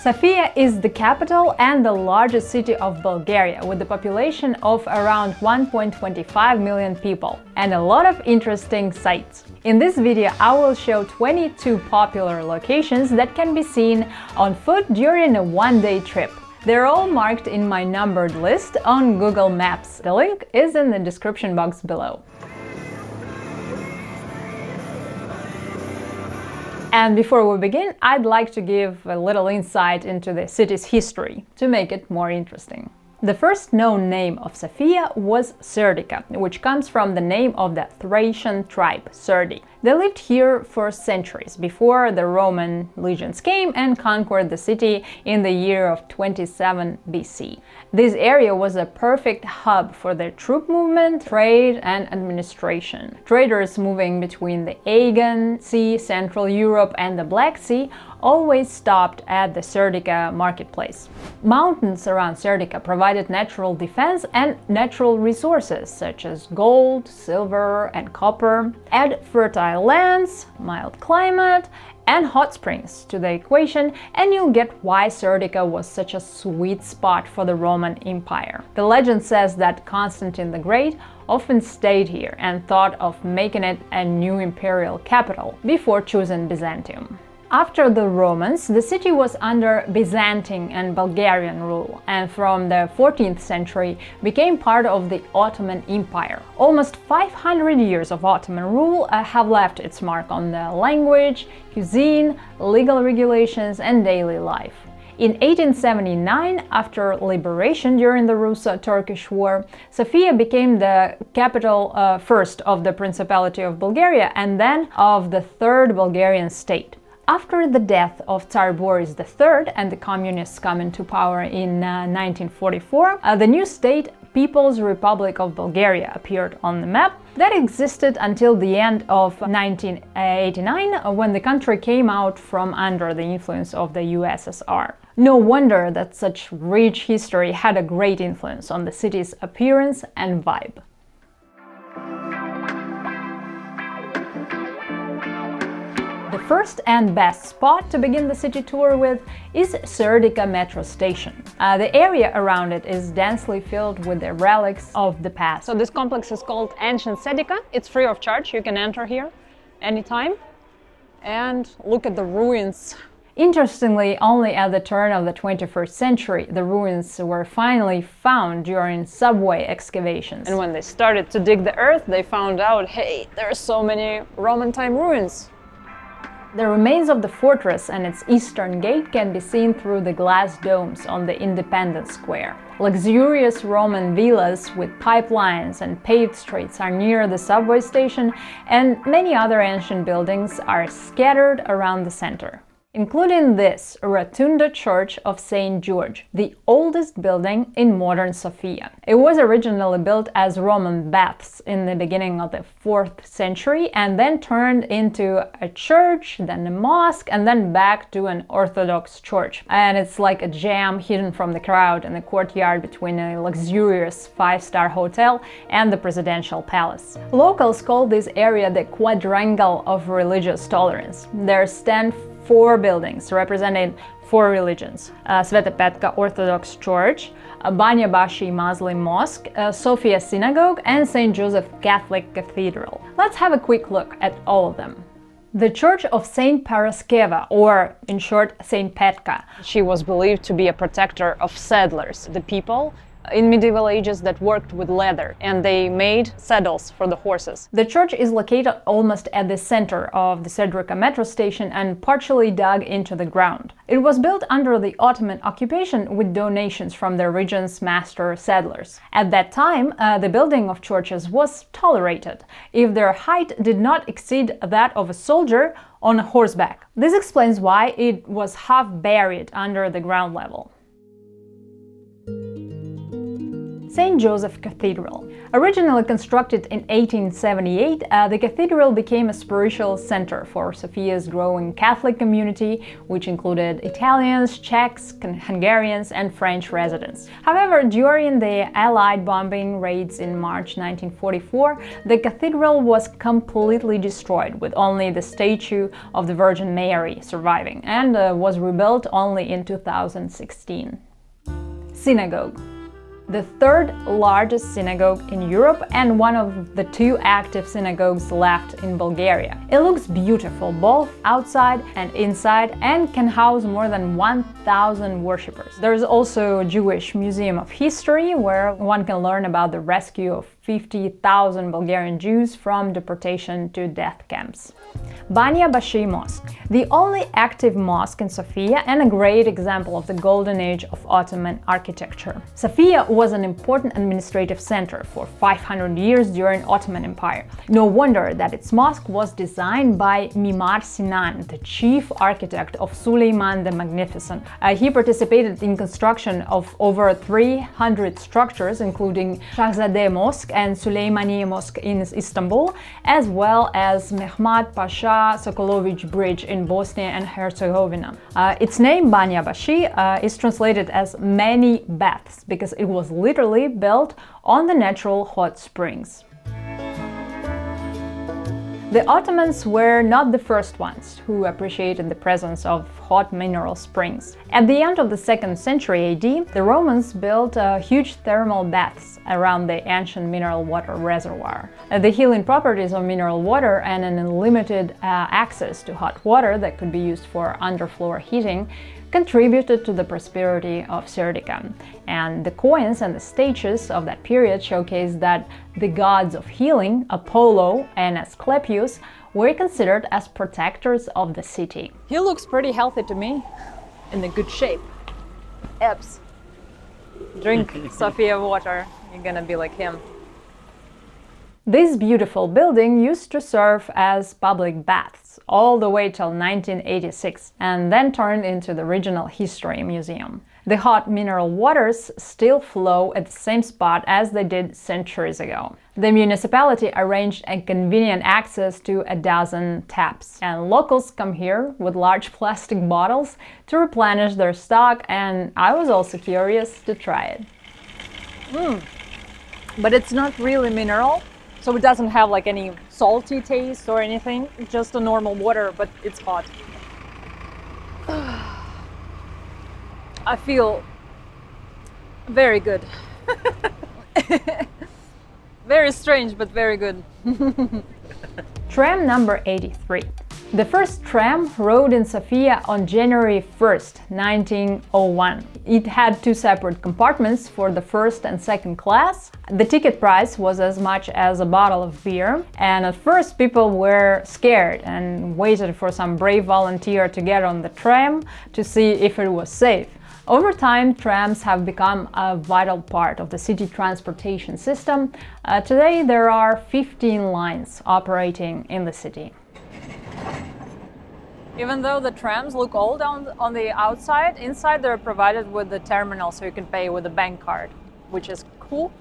Sofia is the capital and the largest city of Bulgaria, with a population of around 1.25 million people and a lot of interesting sights. In this video, I will show 22 popular locations that can be seen on foot during a one-day trip. They're all marked in my numbered list on Google Maps. The link is in the description box below. And before we begin, I'd like to give a little insight into the city's history to make it more interesting. The first known name of Sofia was Serdika, which comes from the name of the Thracian tribe, Serdi. They lived here for centuries before the Roman legions came and conquered the city in the year of 27 BC. This area was a perfect hub for the troop movement, trade and administration. Traders moving between the Aegean Sea, Central Europe and the Black Sea always stopped at the Serdika marketplace. Mountains around Serdika provided natural defense and natural resources such as gold, silver and copper. Add fertile lands, mild climate and hot springs to the equation and you'll get why Serdika was such a sweet spot for the Roman Empire. The legend says that Constantine the Great often stayed here and thought of making it a new imperial capital before choosing Byzantium. After the Romans, the city was under Byzantine and Bulgarian rule, and from the 14th century became part of the Ottoman Empire. Almost 500 years of Ottoman rule have left its mark on the language, cuisine, legal regulations and daily life. In 1879, after liberation during the Russo-Turkish War, Sofia became the capital first of the Principality of Bulgaria and then of the Third Bulgarian state. After the death of Tsar Boris III and the communists come into power in 1944, the new state, People's Republic of Bulgaria, appeared on the map. That existed until the end of 1989, when the country came out from under the influence of the USSR. No wonder that such rich history had a great influence on the city's appearance and vibe. The first and best spot to begin the city tour with is Serdika metro station. The area around it is densely filled with the relics of the past. So this complex is called Ancient Serdika. It's free of charge. You can enter here anytime and look at the ruins. Interestingly, only at the turn of the 21st century, the ruins were finally found during subway excavations. And when they started to dig the earth, they found out, hey, there are so many Roman time ruins. The remains of the fortress and its eastern gate can be seen through the glass domes on the Independence Square. Luxurious Roman villas with pipelines and paved streets are near the subway station, and many other ancient buildings are scattered around the center, including this Rotunda Church of St. George, the oldest building in modern Sofia. It was originally built as Roman baths in the beginning of the 4th century and then turned into a church, then a mosque, and then back to an Orthodox church. And it's like a gem hidden from the crowd in the courtyard between a luxurious 5-star hotel and the presidential palace. Locals call this area the quadrangle of religious tolerance. There stand 4 buildings representing 4 religions: Sveta Petka Orthodox Church, Banya Bashi Muslim Mosque, Sofia Synagogue and St. Joseph Catholic Cathedral. Let's have a quick look at all of them. The Church of Saint Paraskeva, or in short Saint Petka. She was believed to be a protector of settlers, the people in medieval ages that worked with leather, and they made saddles for the horses. The church is located almost at the center of the Serdika metro station and partially dug into the ground. It was built under the Ottoman occupation with donations from the region's master settlers. At that time, the building of churches was tolerated if their height did not exceed that of a soldier on horseback. This explains why it was half buried under the ground level. St. Joseph Cathedral. Originally constructed in 1878, the cathedral became a spiritual center for Sofia's growing Catholic community, which included Italians, Czechs, Hungarians, and French residents. However, during the Allied bombing raids in March 1944, the cathedral was completely destroyed, with only the statue of the Virgin Mary surviving, and was rebuilt only in 2016. Synagogue. The third largest synagogue in Europe and one of the two active synagogues left in Bulgaria. It looks beautiful both outside and inside and can house more than 1,000 worshippers. There is also a Jewish Museum of History where one can learn about the rescue of 50,000 Bulgarian Jews from deportation to death camps. Banya Bashi Mosque, the only active mosque in Sofia and a great example of the golden age of Ottoman architecture. Sofia was an important administrative center for 500 years during Ottoman Empire. No wonder that its mosque was designed by Mimar Sinan, the chief architect of Suleiman the Magnificent. He participated in construction of over 300 structures, including Shahzadeh Mosque and Suleymaniye Mosque in Istanbul, as well as Mehmet Pasha Sokolovich Bridge in Bosnia and Herzegovina. Its name, Banya Bashi, is translated as many baths because it was literally built on the natural hot springs. The Ottomans were not the first ones who appreciated the presence of hot mineral springs. At the end of the 2nd century AD, the Romans built huge thermal baths around the ancient mineral water reservoir. The healing properties of mineral water and an unlimited access to hot water that could be used for underfloor heating contributed to the prosperity of Serdika, and the coins and the statues of that period showcase that the gods of healing, Apollo and Asclepius, were considered as protectors of the city. He looks pretty healthy to me, in a good shape. Abs. Drink Sofia water, you're gonna be like him. This beautiful building used to serve as public baths all the way till 1986 and then turned into the Regional History Museum. The hot mineral waters still flow at the same spot as they did centuries ago. The municipality arranged a convenient access to a dozen taps, and locals come here with large plastic bottles to replenish their stock, and I was also curious to try it. But it's not really mineral. So it doesn't have like any salty taste or anything, it's just a normal water, but it's hot. I feel very good. Very strange, but very good. Tram number 83. The first tram rode in Sofia on January 1st, 1901. It had two separate compartments for the first and second class. The ticket price was as much as a bottle of beer, and at first people were scared and waited for some brave volunteer to get on the tram to see if it was safe. Over time, trams have become a vital part of the city transportation system. Today there are 15 lines operating in the city. Even though the trams look old on the outside, inside they're provided with the terminal so you can pay with a bank card, which is cool.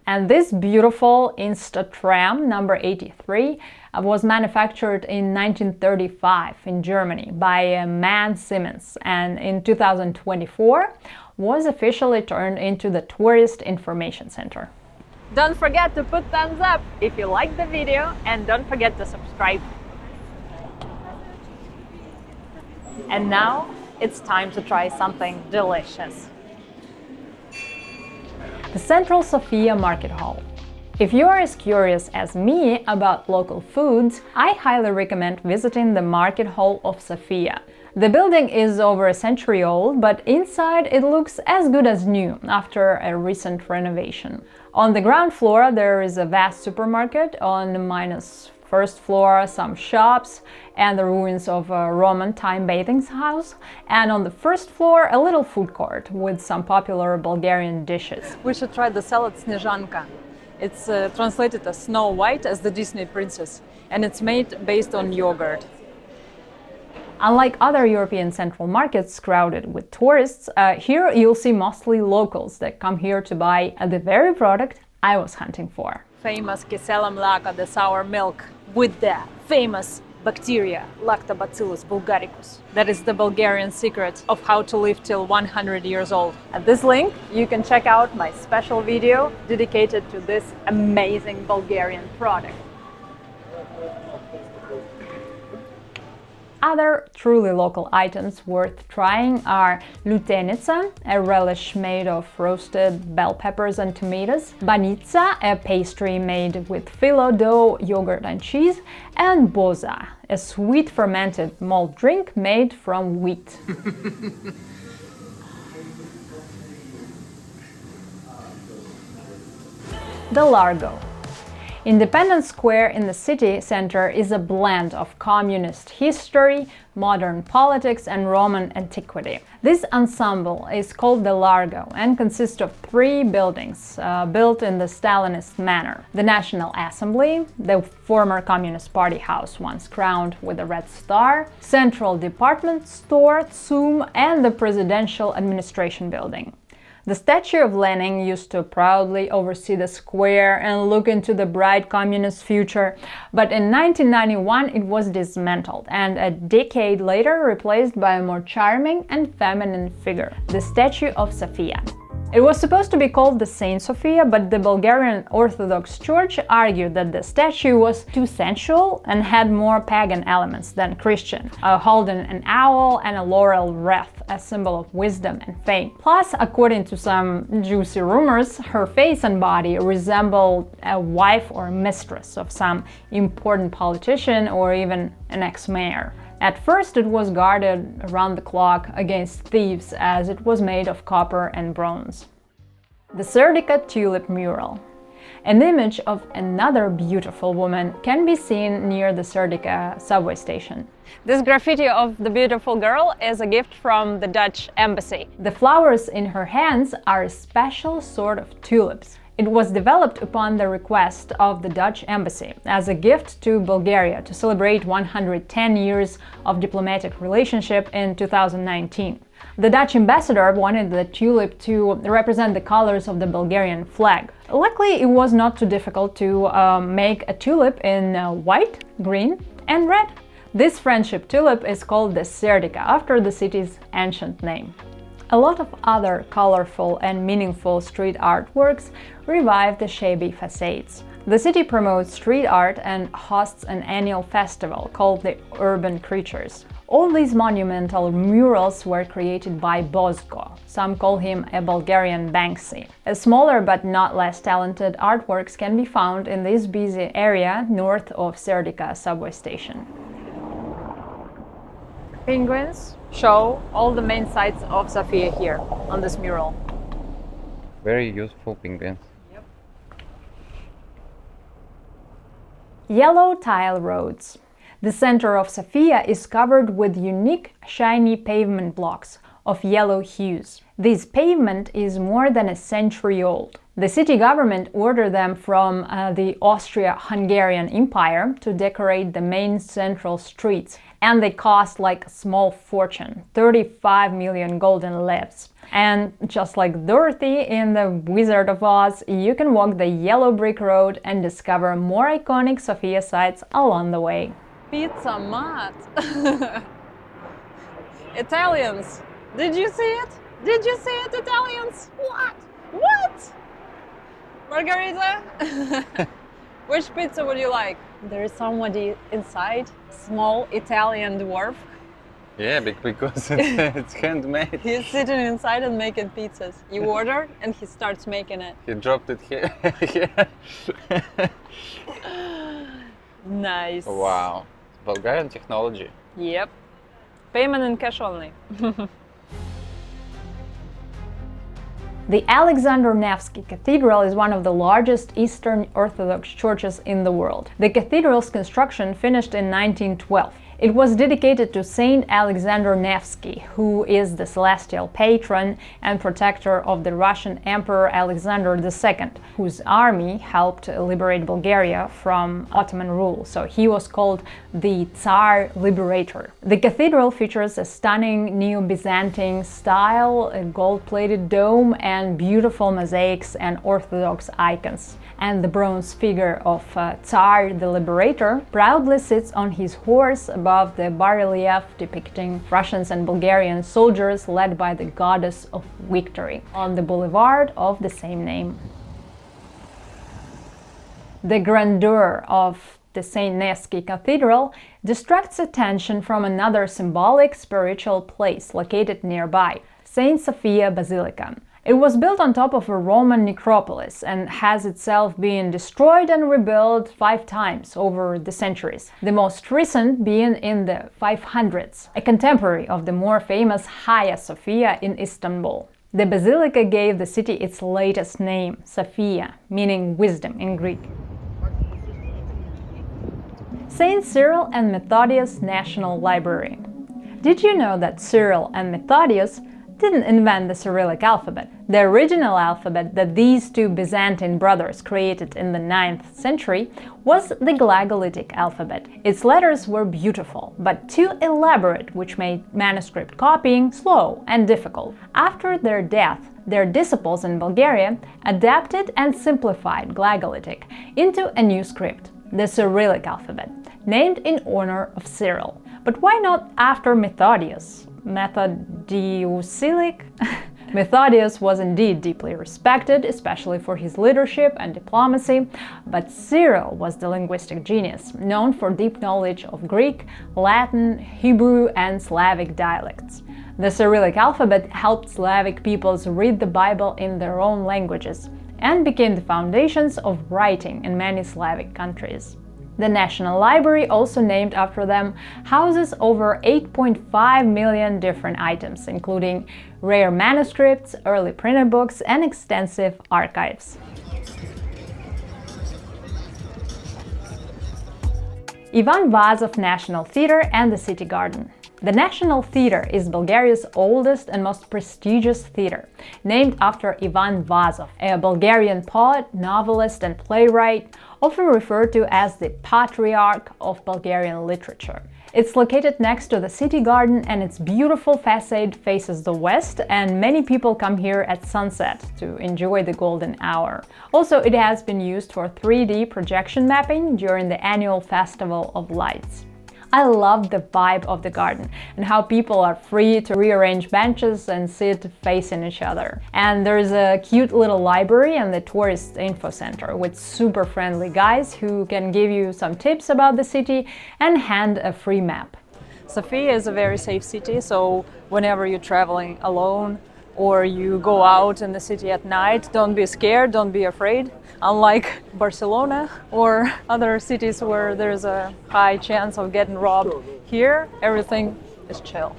And this beautiful Insta tram number 83 was manufactured in 1935 in Germany by Man Siemens, and in 2024 was officially turned into the Tourist Information Center. Don't forget to put thumbs up if you liked the video, and don't forget to subscribe. And now it's time to try something delicious. The Central Sofia Market Hall. If you are as curious as me about local foods, I highly recommend visiting the Market Hall of Sofia. The building is over a century old, but inside it looks as good as new after a recent renovation. On the ground floor there is a vast supermarket, on the first floor some shops and the ruins of a Roman time bathing house, and on the first floor a little food court with some popular Bulgarian dishes. We should try the salad Snezhanka. It's translated as Snow White, as the Disney princess, and it's made based on yogurt. Unlike other European central markets crowded with tourists, here you'll see mostly locals that come here to buy the very product I was hunting for. Famous kisela mlaka, the sour milk, with the famous bacteria Lactobacillus bulgaricus. That is the Bulgarian secret of how to live till 100 years old. At this link, you can check out my special video dedicated to this amazing Bulgarian product. Other truly local items worth trying are lutenica, a relish made of roasted bell peppers and tomatoes, banitsa, a pastry made with phyllo dough, yogurt and cheese, and boza, a sweet fermented malt drink made from wheat. The Largo. Independence Square in the city center is a blend of communist history, modern politics and Roman antiquity. This ensemble is called the Largo and consists of 3 buildings built in the Stalinist manner. The National Assembly, the former Communist Party house once crowned with a red star, Central Department Store, Tsum, and the Presidential Administration Building. The statue of Lenin used to proudly oversee the square and look into the bright communist future, but in 1991 it was dismantled and a decade later replaced by a more charming and feminine figure, the Statue of Sofia. It was supposed to be called the Saint Sofia, but the Bulgarian Orthodox Church argued that the statue was too sensual and had more pagan elements than Christian, holding an owl and a laurel wreath, a symbol of wisdom and fame. Plus, according to some juicy rumors, her face and body resembled a wife or mistress of some important politician or even an ex-mayor. At first it was guarded around the clock against thieves as it was made of copper and bronze. The Serdika Tulip mural. An image of another beautiful woman can be seen near the Serdika subway station. This graffiti of the beautiful girl is a gift from the Dutch embassy. The flowers in her hands are a special sort of tulips. It was developed upon the request of the Dutch embassy as a gift to Bulgaria to celebrate 110 years of diplomatic relationship in 2019. The Dutch ambassador wanted the tulip to represent the colors of the Bulgarian flag. Luckily, it was not too difficult to make a tulip in white, green and red. This friendship tulip is called the Serdika after the city's ancient name. A lot of other colorful and meaningful street artworks revive the shabby facades. The city promotes street art and hosts an annual festival called the Urban Creatures. All these monumental murals were created by Bozgo. Some call him a Bulgarian Banksy. A smaller but not less talented artworks can be found in this busy area north of Serdika subway station. Penguins show all the main sites of Sofia here on this mural. Very useful penguins. Yep. Yellow tile roads. The center of Sofia is covered with unique, shiny pavement blocks of yellow hues. This pavement is more than a century old. The city government ordered them from the Austria-Hungarian Empire to decorate the main central streets, and they cost like a small fortune, 35 million golden levs. And just like Dorothy in The Wizard of Oz, you can walk the yellow brick road and discover more iconic Sofia sites along the way. Pizza mat! Italians! Did you see it? Did you see it, Italians? What? What? Margarita? Which pizza would you like? There is somebody inside, small Italian dwarf. Yeah, because it's handmade. He's sitting inside and making pizzas. You order and he starts making it. He dropped it here. Nice. Wow. Bulgarian technology. Yep. Payment in cash only. The Alexander Nevsky Cathedral is one of the largest Eastern Orthodox churches in the world. The cathedral's construction finished in 1912. It was dedicated to Saint Alexander Nevsky, who is the celestial patron and protector of the Russian Emperor Alexander II, whose army helped liberate Bulgaria from Ottoman rule. So he was called the Tsar Liberator. The cathedral features a stunning Neo-Byzantine style, a gold-plated dome, and beautiful mosaics and Orthodox icons. And the bronze figure of Tsar the Liberator proudly sits on his horse above the bas-relief depicting Russians and Bulgarian soldiers led by the goddess of victory on the boulevard of the same name. The grandeur of the St. Nevsky Cathedral distracts attention from another symbolic spiritual place located nearby, St. Sofia Basilica. It was built on top of a Roman necropolis and has itself been destroyed and rebuilt 5 times over the centuries, the most recent being in the 500s, a contemporary of the more famous Hagia Sophia in Istanbul. The basilica gave the city its latest name, Sophia, meaning wisdom in Greek. St. Cyril and Methodius National Library. Did you know that Cyril and Methodius didn't invent the Cyrillic alphabet? The original alphabet that these two Byzantine brothers created in the 9th century was the Glagolitic alphabet. Its letters were beautiful, but too elaborate, which made manuscript copying slow and difficult. After their death, their disciples in Bulgaria adapted and simplified Glagolitic into a new script, the Cyrillic alphabet, named in honor of Cyril. But why not after Methodius? Methodiusilic? Methodius was indeed deeply respected, especially for his leadership and diplomacy, but Cyril was the linguistic genius, known for deep knowledge of Greek, Latin, Hebrew, and Slavic dialects. The Cyrillic alphabet helped Slavic peoples read the Bible in their own languages and became the foundations of writing in many Slavic countries. The National Library, also named after them, houses over 8.5 million different items, including rare manuscripts, early printed books, and extensive archives. Ivan Vazov National Theater and the City Garden. The National Theater is Bulgaria's oldest and most prestigious theater, named after Ivan Vazov, a Bulgarian poet, novelist, and playwright, often referred to as the patriarch of Bulgarian literature. It's located next to the City Garden, and its beautiful facade faces the west, and many people come here at sunset to enjoy the golden hour. Also, it has been used for 3D projection mapping during the annual Festival of Lights. I love the vibe of the garden and how people are free to rearrange benches and sit facing each other. And there's a cute little library and the tourist info center with super friendly guys who can give you some tips about the city and hand a free map. Sofia is a very safe city, so whenever you're traveling alone or you go out in the city at night, don't be scared, don't be afraid. Unlike Barcelona or other cities where there's a high chance of getting robbed, here everything is chill.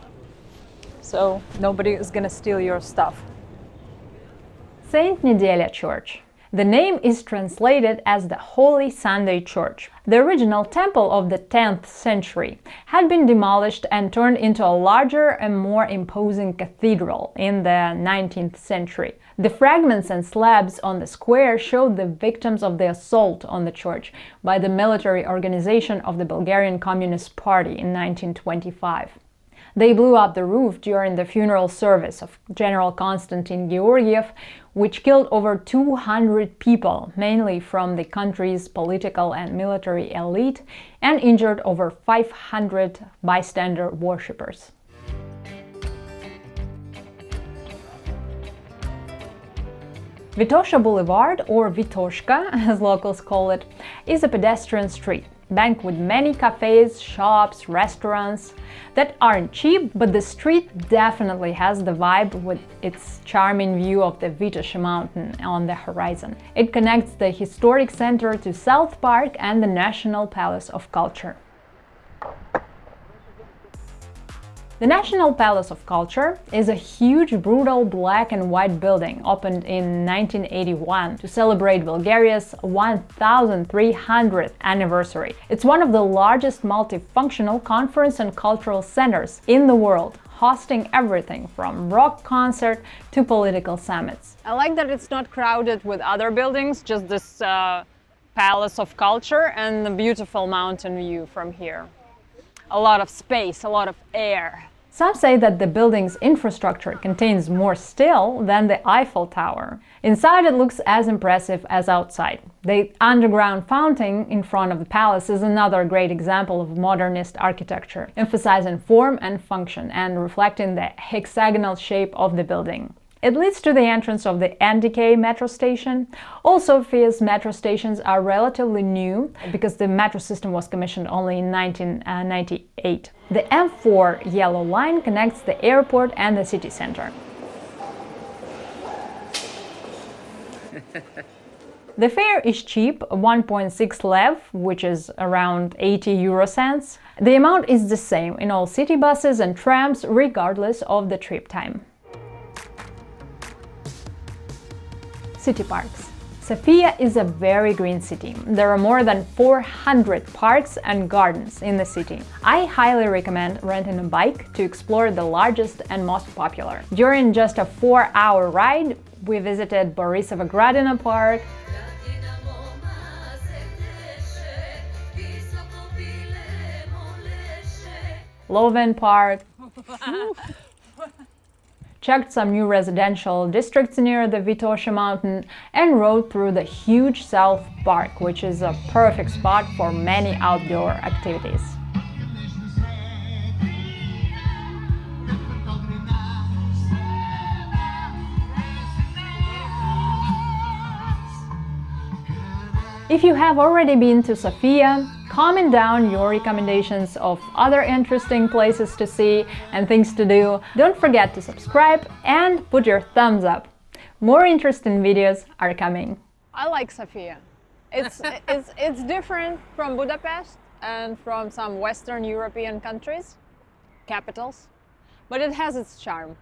So nobody is gonna steal your stuff. Saint Nedelya Church. The name is translated as the Holy Sunday Church. The original temple of the 10th century had been demolished and turned into a larger and more imposing cathedral in the 19th century. The fragments and slabs on the square showed the victims of the assault on the church by the military organization of the Bulgarian Communist Party in 1925. They blew up the roof during the funeral service of General Konstantin Georgiev, which killed over 200 people, mainly from the country's political and military elite, and injured over 500 bystander worshippers. Vitosha Boulevard, or Vitoshka, as locals call it, is a pedestrian street, banked with many cafes, shops, restaurants that aren't cheap, but the street definitely has the vibe with its charming view of the Vitosha mountain on the horizon. It connects the historic center to South Park and the National Palace of Culture. The National Palace of Culture is a huge, brutal black and white building opened in 1981 to celebrate Bulgaria's 1300th anniversary. It's one of the largest multifunctional conference and cultural centers in the world, hosting everything from rock concert to political summits. I like that it's not crowded with other buildings, just this Palace of Culture and the beautiful mountain view from here. A lot of space, a lot of air. Some say that the building's infrastructure contains more still than the Eiffel Tower. Inside it looks as impressive as outside. The underground fountain in front of the palace is another great example of modernist architecture, emphasizing form and function and reflecting the hexagonal shape of the building. It leads to the entrance of the NDK metro station. All Sofia's metro stations are relatively new because the metro system was commissioned only in 1998. The M4 yellow line connects the airport and the city center. The fare is cheap, 1.6 lev, which is around 80 euro cents. The amount is the same in all city buses and trams, regardless of the trip time. City parks. Sofia is a very green city. There are more than 400 parks and gardens in the city. I highly recommend renting a bike to explore the largest and most popular. During just a 4-hour ride, we visited Borisova Gradina Park, Loven Park, checked some new residential districts near the Vitosha mountain, and rode through the huge South Park, which is a perfect spot for many outdoor activities. If you have already been to Sofia, comment down your recommendations of other interesting places to see and things to do. Don't forget to subscribe and put your thumbs up. More interesting videos are coming. I like Sofia. It's different from Budapest and from some Western European countries, capitals, but it has its charm.